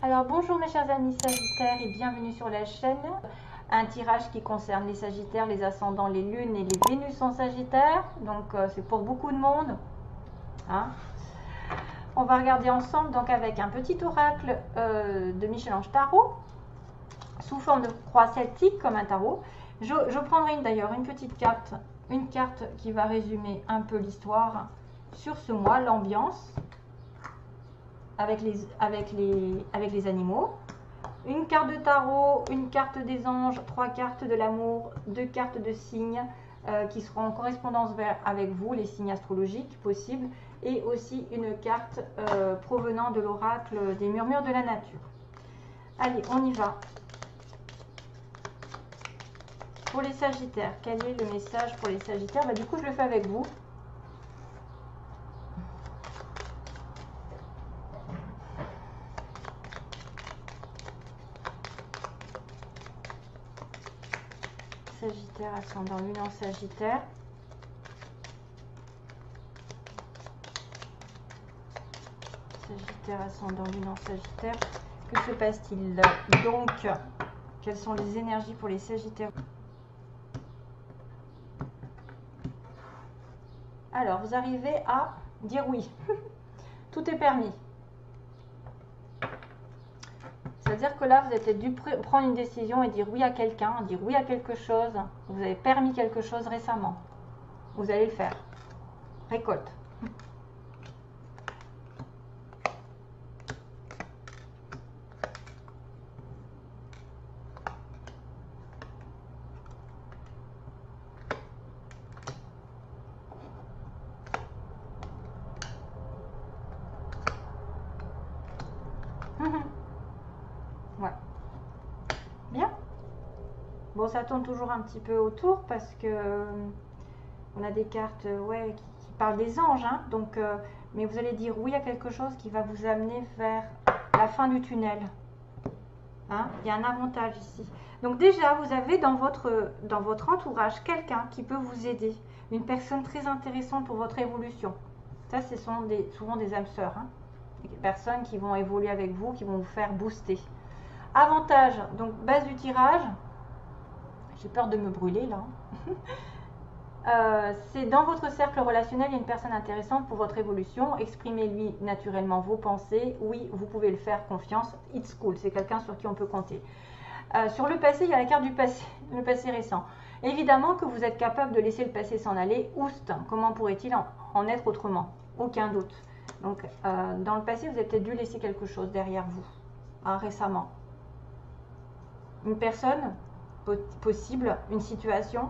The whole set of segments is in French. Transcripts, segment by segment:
Alors bonjour mes chers amis Sagittaires et bienvenue sur la chaîne. Un tirage qui concerne les Sagittaires, les ascendants, les lunes et les Vénus en Sagittaire. Donc c'est pour beaucoup de monde. Hein. On va regarder ensemble donc avec un petit oracle de Michel-Ange Tarot sous forme de croix celtique comme un tarot. Je prendrai d'ailleurs une petite carte, une carte qui va résumer un peu l'histoire sur ce mois, l'ambiance. Avec les animaux, une carte de tarot, une carte des anges, 3 cartes de l'amour, 2 cartes de signes qui seront en correspondance avec vous, les signes astrologiques possibles, et aussi une carte provenant de l'oracle des murmures de la nature. Allez, on y va. Pour les Sagittaires, quel est le message pour les Sagittaires? Du coup, je le fais avec vous. Sagittaire, ascendant lune en Sagittaire. Sagittaire, ascendant lune en Sagittaire. Que se passe-t-il donc? Quelles sont les énergies pour les Sagittaires? Alors, vous arrivez à dire oui. Tout est permis. C'est-à-dire que là, vous avez dû prendre une décision et dire oui à quelqu'un, dire oui à quelque chose. Vous avez permis quelque chose récemment. Vous allez le faire. Récolte. Ouais. Bien. Bon, ça tourne toujours un petit peu autour parce que on a des cartes ouais, qui parlent des anges. Hein, donc, mais vous allez dire oui à quelque chose qui va vous amener vers la fin du tunnel. Hein, il y a un avantage ici. Donc déjà, vous avez dans votre entourage quelqu'un qui peut vous aider. Une personne très intéressante pour votre évolution. Ça, ce sont souvent des âmes sœurs. Hein, des personnes qui vont évoluer avec vous, qui vont vous faire booster. Avantage, donc base du tirage, j'ai peur de me brûler là, c'est dans votre cercle relationnel, il y a une personne intéressante pour votre évolution, exprimez-lui naturellement vos pensées, oui, vous pouvez le faire, confiance, it's cool, c'est quelqu'un sur qui on peut compter. Sur le passé, il y a la carte du passé, le passé récent. Évidemment que vous êtes capable de laisser le passé s'en aller, oust, comment pourrait-il en être autrement? Aucun doute. Donc, dans le passé, vous avez peut-être dû laisser quelque chose derrière vous, hein, récemment. Une personne possible, une situation,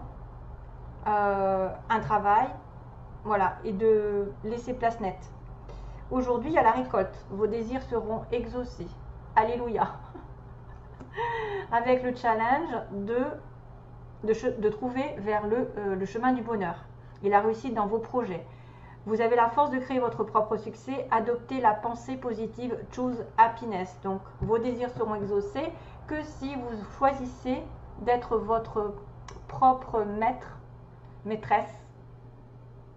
un travail, voilà, et de laisser place nette. Aujourd'hui, il y a la récolte. Vos désirs seront exaucés. Alléluia. Avec le challenge de trouver vers le chemin du bonheur et la réussite dans vos projets. Vous avez la force de créer votre propre succès. Adoptez la pensée positive. Choose happiness. Donc, vos désirs seront exaucés que si vous choisissez d'être votre propre maîtresse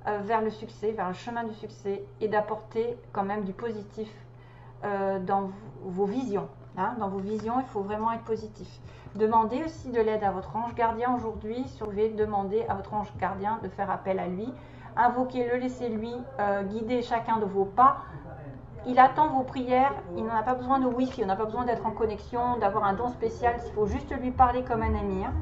vers le succès, vers le chemin du succès et d'apporter quand même du positif dans vos visions. Hein. Dans vos visions, il faut vraiment être positif. Demandez aussi de l'aide à votre ange gardien aujourd'hui. Demandez à votre ange gardien de faire appel à lui. Invoquez-le, laissez-lui guider chacun de vos pas. Il attend vos prières, il n'en a pas besoin de wifi, on n'a pas besoin d'être en connexion, d'avoir un don spécial, il faut juste lui parler comme un ami. Hein.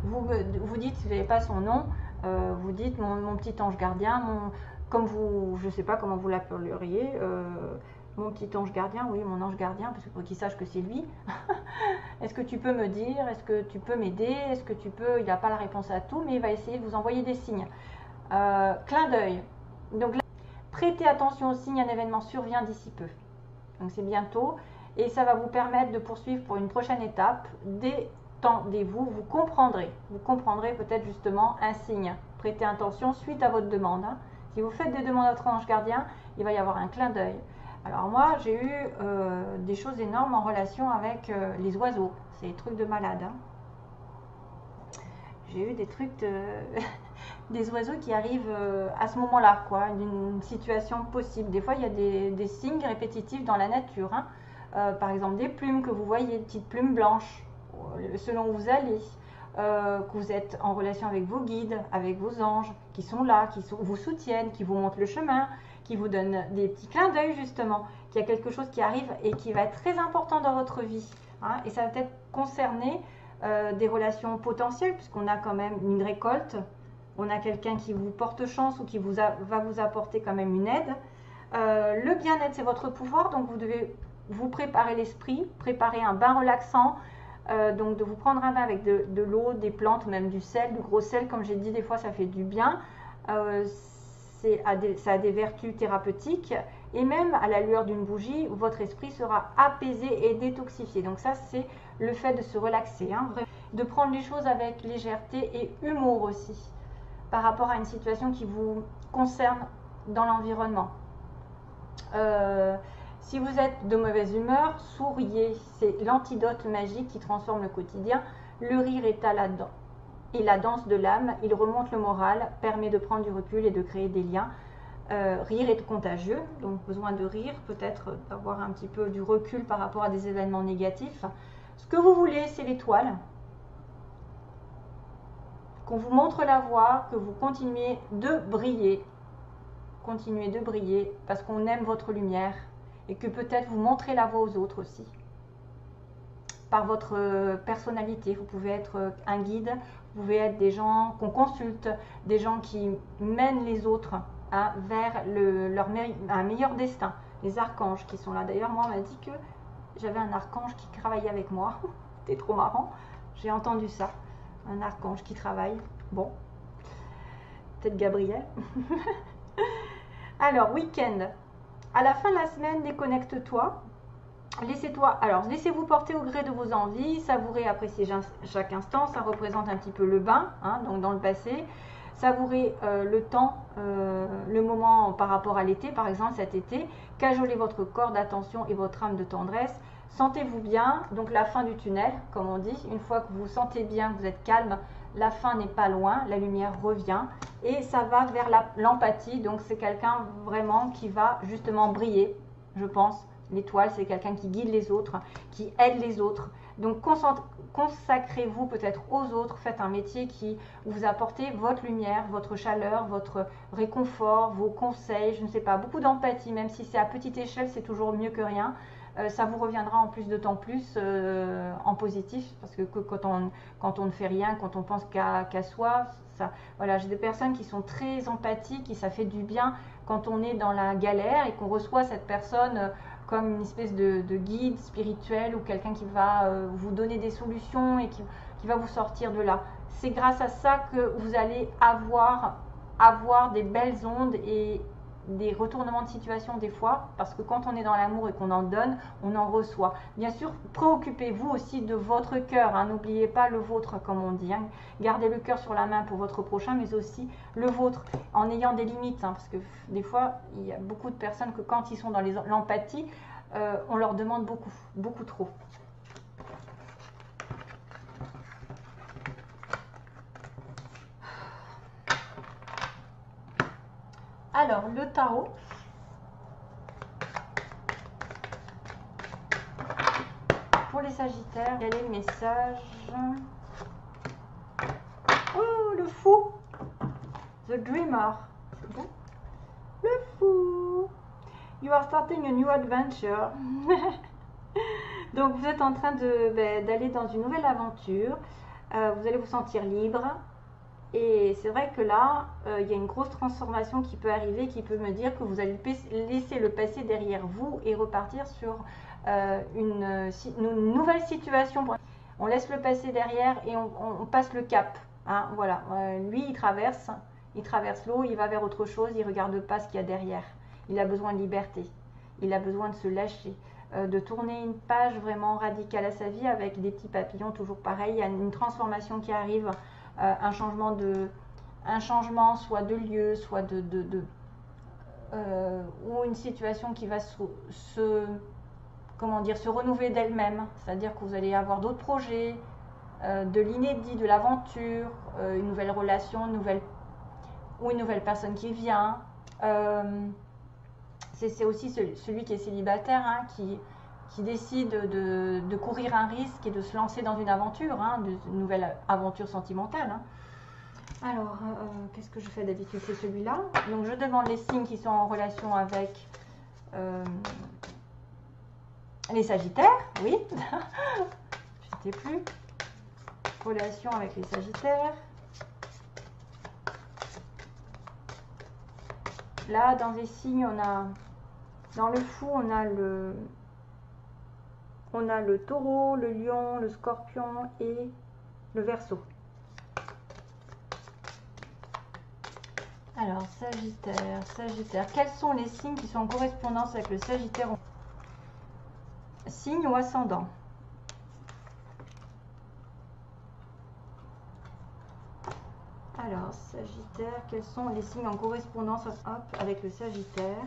Vous dites, si vous n'avez pas son nom, vous dites mon petit ange gardien, comme vous, je ne sais pas comment vous l'appelleriez, mon petit ange gardien, oui, mon ange gardien, parce que pour qu'il sache que c'est lui. Est-ce que tu peux me dire, est-ce que tu peux m'aider, est-ce que tu peux, il n'a pas la réponse à tout, mais il va essayer de vous envoyer des signes. Clin d'œil. Donc là, prêtez attention aux signes, un événement survient d'ici peu. Donc c'est bientôt, et ça va vous permettre de poursuivre pour une prochaine étape. Détendez-vous, vous comprendrez peut-être justement un signe. Prêtez attention suite à votre demande. Hein. Si vous faites des demandes à votre ange gardien, il va y avoir un clin d'œil. Alors moi, j'ai eu des choses énormes en relation avec les oiseaux. C'est des trucs de malade. Hein. J'ai eu des trucs des oiseaux qui arrivent à ce moment-là, quoi, d'une situation possible. Des fois, il y a des signes répétitifs dans la nature. Hein. par exemple des plumes que vous voyez, des petites plumes blanches, selon où vous allez, que vous êtes en relation avec vos guides, avec vos anges, qui sont là, vous soutiennent, qui vous montrent le chemin, qui vous donnent des petits clins d'œil justement, qu'il y a quelque chose qui arrive et qui va être très important dans votre vie. Hein, et ça va peut-être concerner des relations potentielles, puisqu'on a quand même une récolte, on a quelqu'un qui vous porte chance ou qui va vous apporter quand même une aide. Le bien-être, c'est votre pouvoir, donc vous devez vous préparer l'esprit, préparer un bain relaxant, donc de vous prendre un bain avec de l'eau, des plantes, même du sel, du gros sel, comme j'ai dit, des fois ça fait du bien. Ça a des vertus thérapeutiques, et même à la lueur d'une bougie, votre esprit sera apaisé et détoxifié. Donc ça, c'est le fait de se relaxer, hein, de prendre les choses avec légèreté et humour aussi, par rapport à une situation qui vous concerne dans l'environnement. Si vous êtes de mauvaise humeur, souriez, c'est l'antidote magique qui transforme le quotidien. Le rire est à la dent et la danse de l'âme, il remonte le moral, permet de prendre du recul et de créer des liens. Rire est contagieux, donc besoin de rire, peut-être d'avoir un petit peu du recul par rapport à des événements négatifs. Ce que vous voulez, c'est l'étoile. Qu'on vous montre la voie, que vous continuez de briller. Continuez de briller parce qu'on aime votre lumière et que peut-être vous montrez la voie aux autres aussi. Par votre personnalité, vous pouvez être un guide, vous pouvez être des gens qu'on consulte, des gens qui mènent les autres vers un meilleur destin. Les archanges qui sont là. D'ailleurs, moi, on m'a dit que j'avais un archange qui travaillait avec moi. C'était trop marrant. J'ai entendu ça. Un archange qui travaille. Bon. Peut-être Gabriel. Alors, week-end. À la fin de la semaine, déconnecte-toi. Laissez-vous porter au gré de vos envies, savourez, appréciez chaque instant. Ça représente un petit peu le bain, hein, donc dans le passé. Savourez le temps, le moment par rapport à l'été, par exemple cet été. Cajolez votre corps d'attention et votre âme de tendresse. Sentez-vous bien, donc la fin du tunnel, comme on dit. Une fois que vous vous sentez bien, que vous êtes calme, la fin n'est pas loin, la lumière revient. Et ça va vers l'empathie, donc c'est quelqu'un vraiment qui va justement briller, je pense. L'étoile, c'est quelqu'un qui guide les autres, qui aide les autres. Donc consacrez-vous peut-être aux autres, faites un métier qui vous apporte votre lumière, votre chaleur, votre réconfort, vos conseils, je ne sais pas, beaucoup d'empathie, même si c'est à petite échelle, c'est toujours mieux que rien. Ça vous reviendra en plus d'autant plus en positif, parce que quand on ne fait rien, quand on pense qu'à soi, voilà, j'ai des personnes qui sont très empathiques et ça fait du bien quand on est dans la galère et qu'on reçoit cette personne comme une espèce de guide spirituel ou quelqu'un qui va vous donner des solutions et qui va vous sortir de là. C'est grâce à ça que vous allez avoir des belles ondes et des retournements de situation des fois, parce que quand on est dans l'amour et qu'on en donne, on en reçoit. Bien sûr, préoccupez-vous aussi de votre cœur, hein, n'oubliez pas le vôtre comme on dit, hein. Gardez le cœur sur la main pour votre prochain, mais aussi le vôtre, en ayant des limites, hein, parce que des fois, il y a beaucoup de personnes que quand ils sont dans l'empathie, on leur demande beaucoup trop. Alors, le tarot. Pour les Sagittaires, quel est le message? Oh, le fou! The Dreamer. C'est bon? Le fou! You are starting a new adventure. Donc, vous êtes en train d'aller dans une nouvelle aventure. Vous allez vous sentir libre. Et c'est vrai que là, il y a une grosse transformation qui peut arriver, qui peut me dire que vous allez laisser le passé derrière vous et repartir sur une nouvelle situation. On laisse le passé derrière et on passe le cap. Hein, voilà. Lui, il traverse l'eau, il va vers autre chose, il ne regarde pas ce qu'il y a derrière. Il a besoin de liberté, il a besoin de se lâcher, de tourner une page vraiment radicale à sa vie avec des petits papillons, toujours pareil. Il y a une transformation qui arrive. Un changement soit de lieu, soit ou une situation qui va se renouveler d'elle-même. C'est-à-dire que vous allez avoir d'autres projets, de l'inédit, de l'aventure, une nouvelle relation, une nouvelle personne qui vient. C'est aussi celui qui est célibataire, hein, qui décide de courir un risque et de se lancer dans une aventure, hein, une nouvelle aventure sentimentale. Hein. Alors, qu'est-ce que je fais d'habitude? C'est celui-là. Donc, je demande les signes qui sont en relation avec les Sagittaires. Oui, je ne sais plus. Relation avec les Sagittaires. Là, dans les signes, on a, dans le fou, on a le taureau, le lion, le scorpion et le verseau. Alors, Sagittaire, Sagittaire. Quels sont les signes qui sont en correspondance avec le Sagittaire? Signe ou ascendant? Alors, Sagittaire, quels sont les signes en correspondance avec le Sagittaire?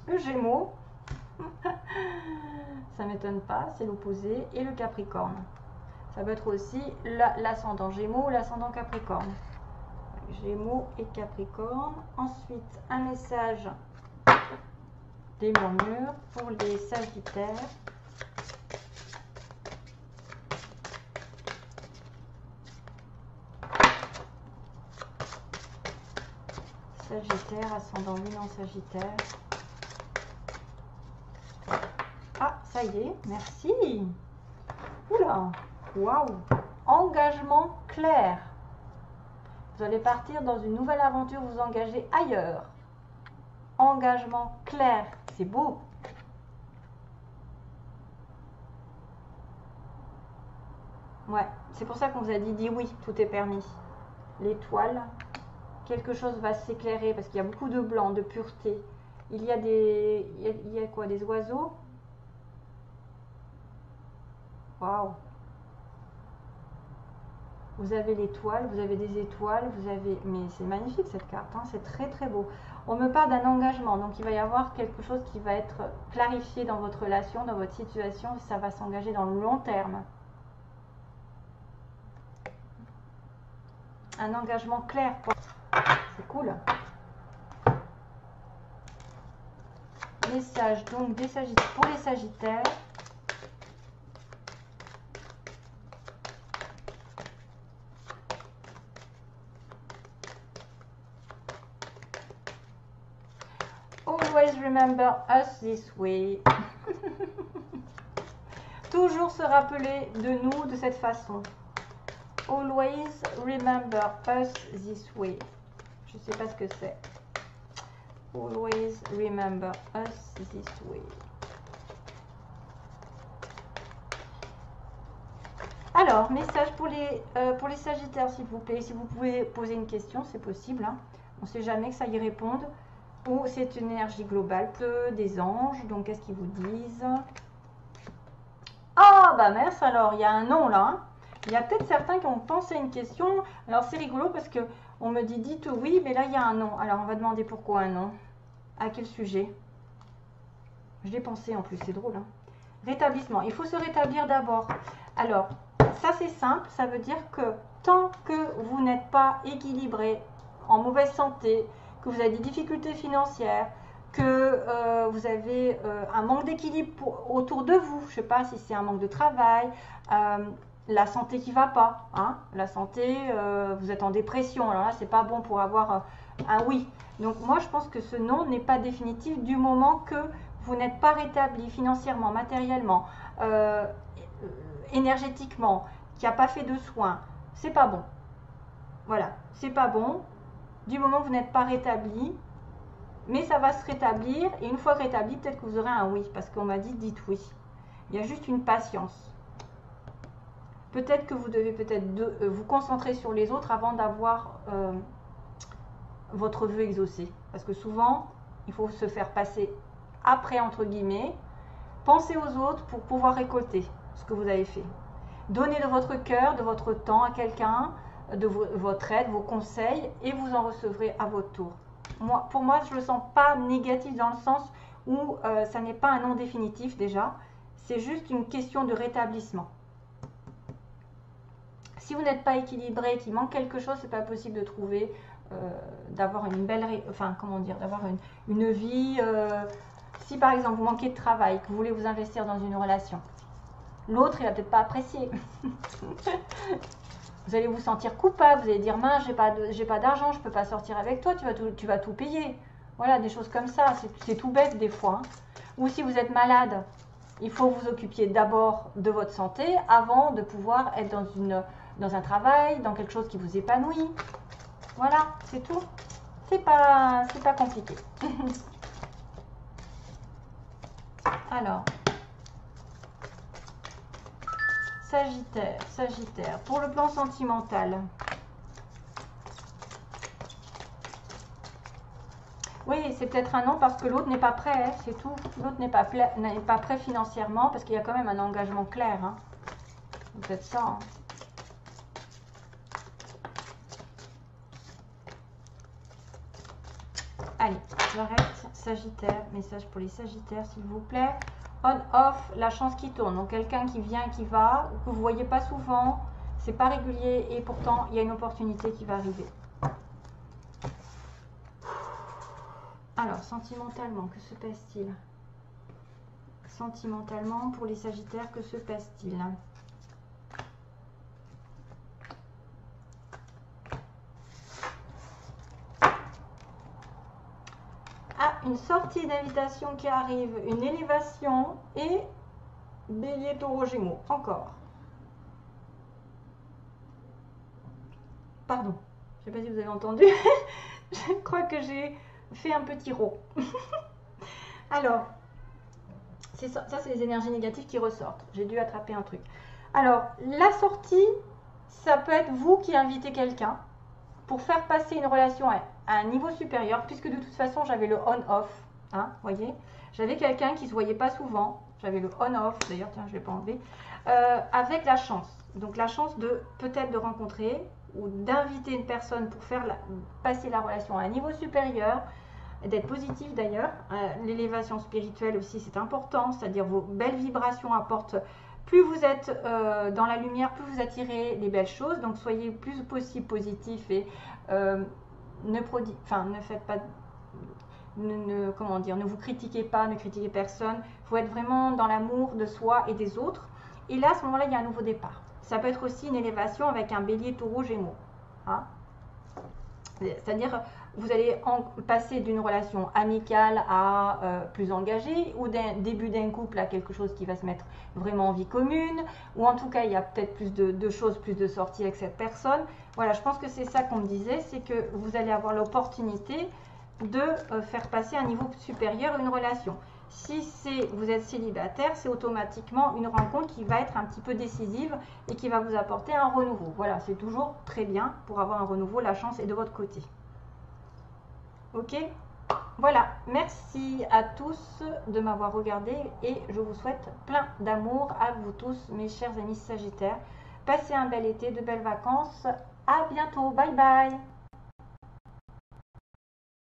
Le Gémeaux, ça ne m'étonne pas, c'est l'opposé, et le Capricorne. Ça peut être aussi l'ascendant Gémeaux ou l'ascendant Capricorne. Gémeaux et Capricorne. Ensuite, un message des murmures pour les Sagittaires. Sagittaire, ascendant Lion, Sagittaire. Ah, ça y est, merci. Oula, waouh. Engagement clair. Vous allez partir dans une nouvelle aventure, vous engager ailleurs. Engagement clair, c'est beau. Ouais, c'est pour ça qu'on vous a dit oui, tout est permis. L'étoile, quelque chose va s'éclairer parce qu'il y a beaucoup de blanc, de pureté. Il y a quoi, des oiseaux? Waouh. Vous avez l'étoile, vous avez des étoiles, vous avez... Mais c'est magnifique cette carte, hein, c'est très très beau. On me parle d'un engagement, donc il va y avoir quelque chose qui va être clarifié dans votre relation, dans votre situation, et ça va s'engager dans le long terme. Un engagement clair. C'est cool. Message donc des Sagittaires, pour les Sagittaires. Always remember us this way. Toujours se rappeler de nous de cette façon. Always remember us this way. Je ne sais pas ce que c'est. Always remember us this way. Alors, message pour les Sagittaires, s'il vous plaît. Si vous pouvez poser une question, c'est possible. Hein. On ne sait jamais que ça y réponde. Ou c'est une énergie globale des anges. Donc, qu'est-ce qu'ils vous disent? Ah, bah mince, alors, il y a un nom là. Hein. Il y a peut-être certains qui ont pensé à une question. Alors, c'est rigolo parce que on me dit dites oui, mais là, il y a un nom. Alors, on va demander pourquoi un nom. À quel sujet? Je l'ai pensé en plus, c'est drôle. Hein. Rétablissement. Il faut se rétablir d'abord. Alors, ça, c'est simple. Ça veut dire que tant que vous n'êtes pas équilibré, en mauvaise santé, que vous avez des difficultés financières, que vous avez un manque d'équilibre autour de vous, je ne sais pas si c'est un manque de travail, la santé qui ne va pas, hein, la santé, vous êtes en dépression, alors là, c'est pas bon pour avoir un oui. Donc moi, je pense que ce non n'est pas définitif du moment que vous n'êtes pas rétabli financièrement, matériellement, énergétiquement, qui n'a pas fait de soins, c'est pas bon. Voilà, c'est pas bon. Du moment que vous n'êtes pas rétabli, mais ça va se rétablir, et une fois rétabli, peut-être que vous aurez un oui, parce qu'on m'a dit dites oui. Il y a juste une patience. Peut-être que vous devez vous concentrer sur les autres avant d'avoir votre vœu exaucé. Parce que souvent, il faut se faire passer après, entre guillemets. Pensez aux autres pour pouvoir récolter ce que vous avez fait. Donnez de votre cœur, de votre temps à quelqu'un, de votre aide, vos conseils, et vous en recevrez à votre tour. Pour moi, je ne le sens pas négatif dans le sens où ça n'est pas un non définitif déjà. C'est juste une question de rétablissement. Si vous n'êtes pas équilibré, qu'il manque quelque chose, c'est pas possible de trouver d'avoir une belle, enfin comment dire, d'avoir une vie. Si par exemple vous manquez de travail, que vous voulez vous investir dans une relation, l'autre il va peut-être pas apprécier. Vous allez vous sentir coupable, vous allez dire mince, j'ai pas d'argent, je peux pas sortir avec toi, tu vas tout payer. Voilà, des choses comme ça, c'est tout bête des fois. Hein. Ou si vous êtes malade, il faut vous occuper d'abord de votre santé avant de pouvoir être dans un travail, dans quelque chose qui vous épanouit. Voilà, c'est tout. C'est pas compliqué. Alors, Sagittaire, pour le plan sentimental. Oui, c'est peut-être un non parce que l'autre n'est pas prêt, hein, c'est tout. L'autre n'est pas prêt financièrement parce qu'il y a quand même un engagement clair. Hein. C'est peut-être ça. Hein. Allez, j'arrête. Sagittaire, message pour les Sagittaires s'il vous plaît. On-off, la chance qui tourne. Donc quelqu'un qui vient, qui va, que vous ne voyez pas souvent, c'est pas régulier et pourtant il y a une opportunité qui va arriver. Alors, sentimentalement, que se passe-t-il? Sentimentalement, pour les Sagittaires, que se passe-t-il? Ah, une sortie d'invitation qui arrive, une élévation et Bélier, Taureau, Gémeaux. Encore. Pardon, je ne sais pas si vous avez entendu. Je crois que j'ai fait un petit rot. Alors, ça c'est les énergies négatives qui ressortent. J'ai dû attraper un truc. Alors, la sortie, ça peut être vous qui invitez quelqu'un pour faire passer une relation à un niveau supérieur, puisque de toute façon, j'avais le on-off. Hein, voyez, j'avais quelqu'un qui ne se voyait pas souvent. J'avais le on-off, d'ailleurs, tiens, je ne l'ai pas enlevé. Avec la chance. Donc, la chance de peut-être de rencontrer ou d'inviter une personne pour faire passer la relation à un niveau supérieur, d'être positif d'ailleurs. L'élévation spirituelle aussi, c'est important, c'est-à-dire vos belles vibrations apportent, plus vous êtes dans la lumière, plus vous attirez les belles choses, donc soyez le plus possible positif et ne faites pas, comment dire, ne vous critiquez pas, ne critiquez personne, il faut être vraiment dans l'amour de soi et des autres, et là à ce moment-là il y a un nouveau départ. Ça peut être aussi une élévation avec un Bélier, Taureau, Gémeaux. Hein, c'est-à-dire, vous allez passer d'une relation amicale à plus engagée, ou d'un début d'un couple à quelque chose qui va se mettre vraiment en vie commune, ou en tout cas, il y a peut-être plus de choses, plus de sorties avec cette personne. Voilà, je pense que c'est ça qu'on me disait, c'est que vous allez avoir l'opportunité de faire passer à un niveau supérieur une relation. Si vous êtes célibataire, c'est automatiquement une rencontre qui va être un petit peu décisive et qui va vous apporter un renouveau. Voilà, c'est toujours très bien pour avoir un renouveau, la chance est de votre côté. Ok? Voilà, merci à tous de m'avoir regardé et je vous souhaite plein d'amour à vous tous, mes chers amis Sagittaires. Passez un bel été, de belles vacances. À bientôt, bye bye!